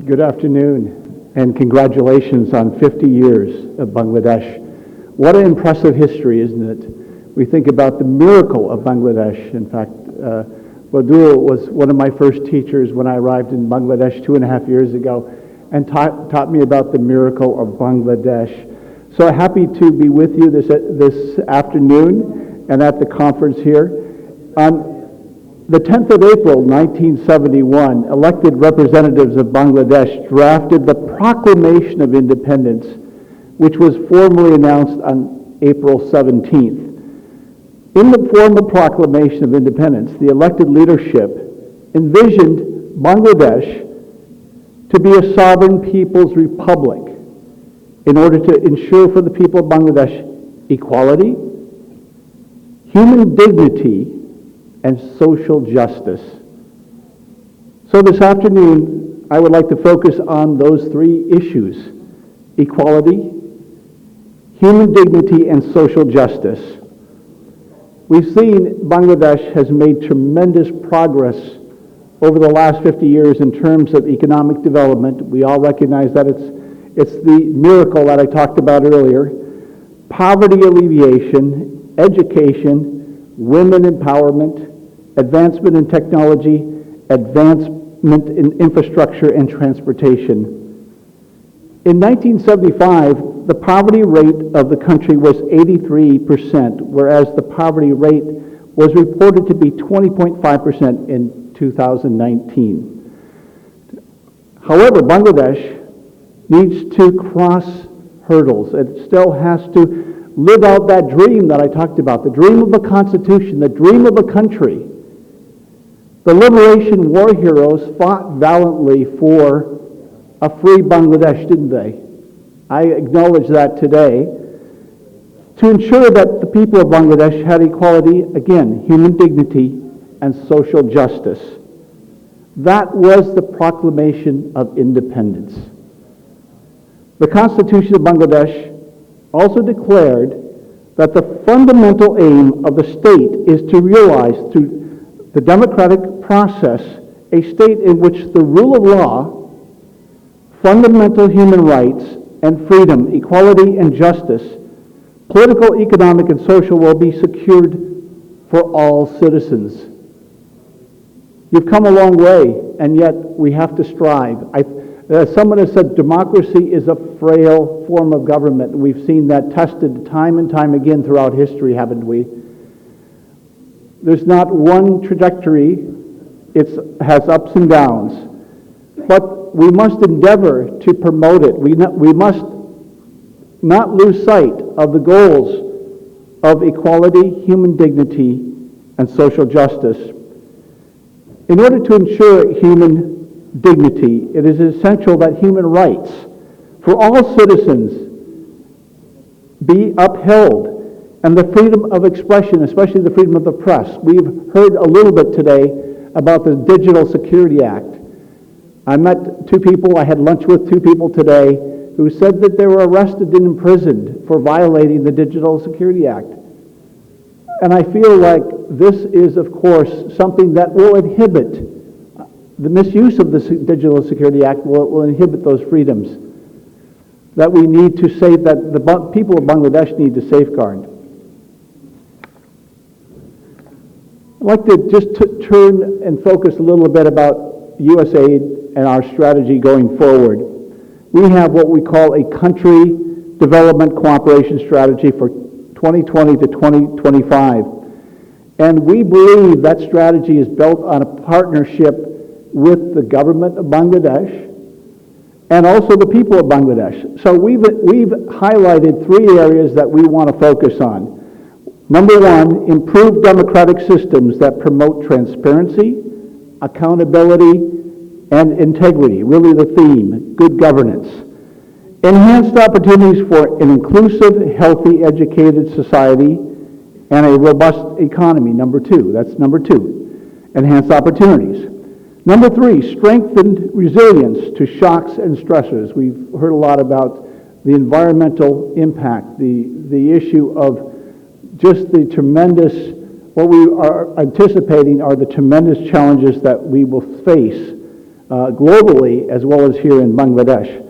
Good afternoon, and congratulations on 50 years of Bangladesh. What an impressive history, isn't it? We think about the miracle of Bangladesh. In fact, Badul was one of my first teachers when I arrived in Bangladesh 2.5 years ago, and taught me about the miracle of Bangladesh. So happy to be with you this afternoon and at the conference here. On the 10th of April, 1971, elected representatives of Bangladesh drafted the Proclamation of Independence, which was formally announced on April 17th. In the formal Proclamation of Independence, the elected leadership envisioned Bangladesh to be a sovereign people's republic in order to ensure for the people of Bangladesh equality, human dignity, and social justice. So this afternoon, I would like to focus on those three issues: equality, human dignity, and social justice. We've seen Bangladesh has made tremendous progress over the last 50 years in terms of economic development. We all recognize that it's the miracle that I talked about earlier: poverty alleviation, education, women empowerment, advancement in technology, advancement in infrastructure and transportation. In 1975, the poverty rate of the country was 83%, whereas the poverty rate was reported to be 20.5% in 2019. However, Bangladesh needs to cross hurdles. It still has to live out that dream that I talked about, the dream of a constitution, the dream of a country. The liberation war heroes fought valiantly for a free Bangladesh, didn't they? I acknowledge that today. To ensure that the people of Bangladesh had equality, again, human dignity, and social justice. That was the Proclamation of Independence. The Constitution of Bangladesh also declared that the fundamental aim of the state is to realize through the democratic process a state in which the rule of law, fundamental human rights and freedom, equality and justice, political, economic, and social will be secured for all citizens. You've come a long way, and yet we have to strive. Someone has said democracy is a frail form of government. We've seen that tested time and time again throughout history, haven't we? There's not one trajectory. It has ups and downs. But we must endeavor to promote it. We must not lose sight of the goals of equality, human dignity, and social justice. In order to ensure human dignity, it is essential that human rights for all citizens be upheld, and the freedom of expression, especially the freedom of the press. We've heard a little bit today about the Digital Security Act. I met two people, I had lunch with two people today who said that they were arrested and imprisoned for violating the Digital Security Act. And I feel like this is, of course, something that will inhibit the misuse of the Digital Security Act will inhibit those freedoms that we need to save, that the people of Bangladesh need to safeguard. I'd like to just turn and focus a little bit about USAID and our strategy going forward. We have what we call a country development cooperation strategy for 2020 to 2025. And we believe that strategy is built on a partnership with the government of Bangladesh and also the people of Bangladesh. So we've highlighted three areas that we want to focus on. Number one, improve democratic systems that promote transparency, accountability, and integrity, really the theme, good governance. Enhanced opportunities for an inclusive, healthy, educated society and a robust economy, number two. That's number two, enhanced opportunities. Number three, strengthened resilience to shocks and stressors. We've heard a lot about the environmental impact, the issue of just the tremendous, what we are anticipating are the tremendous challenges that we will face globally as well as here in Bangladesh.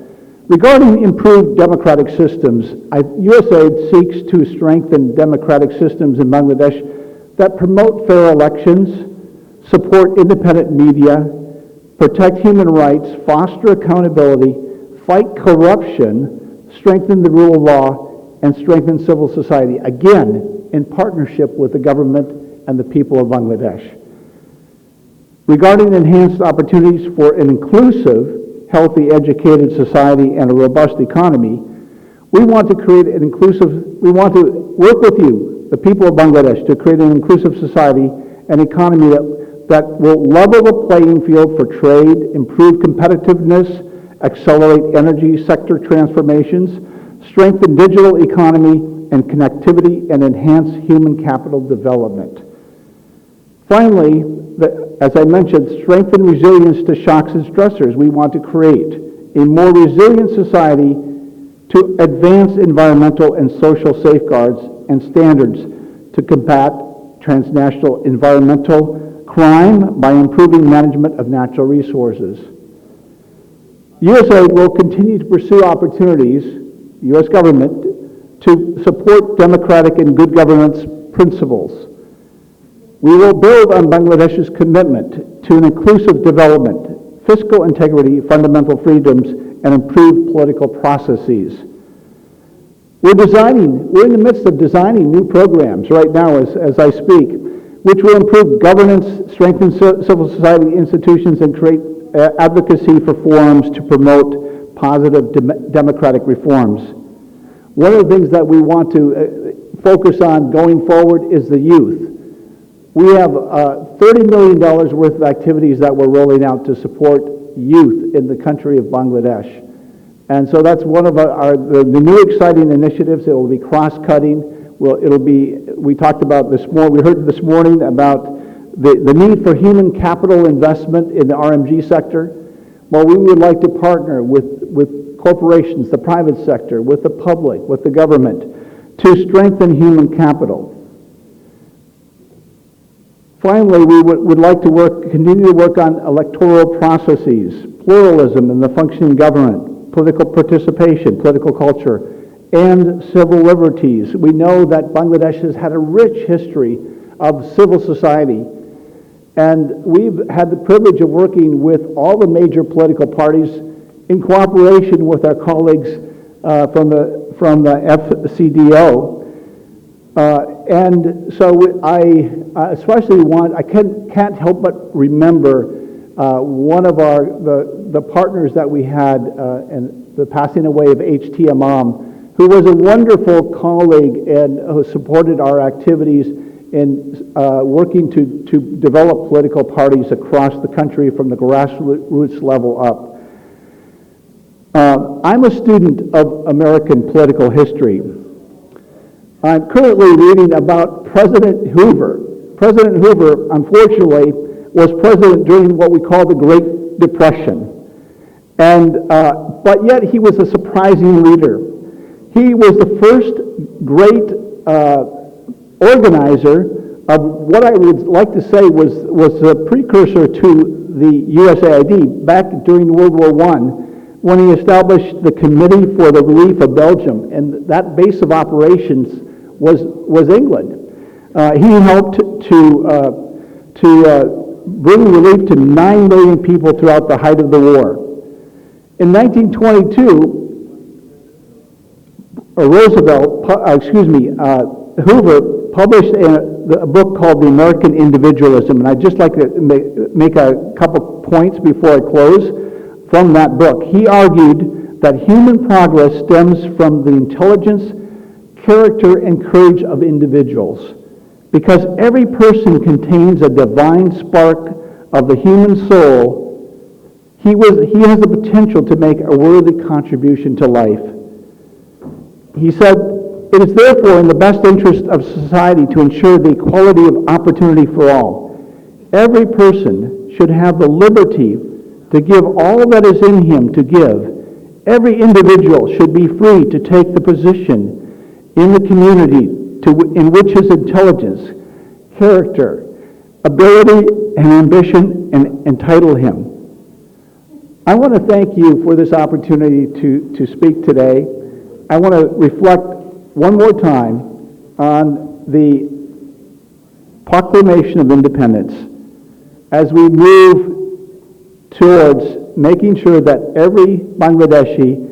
Regarding improved democratic systems, USAID seeks to strengthen democratic systems in Bangladesh that promote fair elections, support independent media, protect human rights, foster accountability, fight corruption, strengthen the rule of law, and strengthen civil society, again, in partnership with the government and the people of Bangladesh. Regarding enhanced opportunities for an inclusive, healthy, educated society and a robust economy, we want to create an inclusive, we want to work with you, the people of Bangladesh, to create an inclusive society and economy that will level the playing field for trade, improve competitiveness, accelerate energy sector transformations, strengthen digital economy and connectivity, and enhance human capital development. Finally, as I mentioned, strengthen resilience to shocks and stressors. We want to create a more resilient society to advance environmental and social safeguards and standards to combat transnational environmental crime by improving management of natural resources. USAID will continue to pursue opportunities, U.S. government, to support democratic and good governance principles. We will build on Bangladesh's commitment to an inclusive development, fiscal integrity, fundamental freedoms, and improved political processes. We're in the midst of designing new programs right now as I speak, which will improve governance, strengthen civil society institutions, and create advocacy for forums to promote positive democratic reforms. One of the things that we want to focus on going forward is the youth. We have $30 million worth of activities that we're rolling out to support youth in the country of Bangladesh. And so that's one of the new exciting initiatives. It will be cross-cutting. We talked about this morning, we heard this morning about the need for human capital investment in the RMG sector. Well, we would like to partner with corporations, the private sector, with the public, with the government, to strengthen human capital. Finally, we would like to continue to work on electoral processes, pluralism in the functioning government, political participation, political culture, and civil liberties. We know that Bangladesh has had a rich history of civil society, and we've had the privilege of working with all the major political parties in cooperation with our colleagues from the FCDO. And so I especially I can't help but remember one of the partners that we had in the passing away of H.T. Imam, who was a wonderful colleague and who supported our activities in working to develop political parties across the country from the grassroots level up. I'm a student of American political history. I'm currently reading about President Hoover. President Hoover, unfortunately, was president during what we call the Great Depression. And, but yet he was a surprising leader. He was the first great organizer of what I would like to say was a precursor to the USAID back during World War I, when he established the Committee for the Relief of Belgium, and that base of operations was England. He helped to bring relief to 9 million people throughout the height of the war. In 1922, Hoover published a book called The American Individualism, and I'd just like to make a couple points before I close from that book. He argued that human progress stems from the intelligence, character, and courage of individuals, because every person contains a divine spark of the human soul. He has the potential to make a worthy contribution to life. He said, "It is therefore in the best interest of society to ensure the equality of opportunity for all. Every person should have the liberty to give all that is in him to give. Every individual should be free to take the position in the community in which his intelligence, character, ability, and ambition entitle him. I want to thank you for this opportunity to speak today. I want to reflect one more time on the Proclamation of Independence as we move towards making sure that every Bangladeshi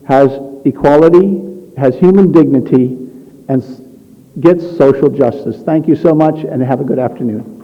has equality, has human dignity, and gets social justice. Thank you so much, and have a good afternoon.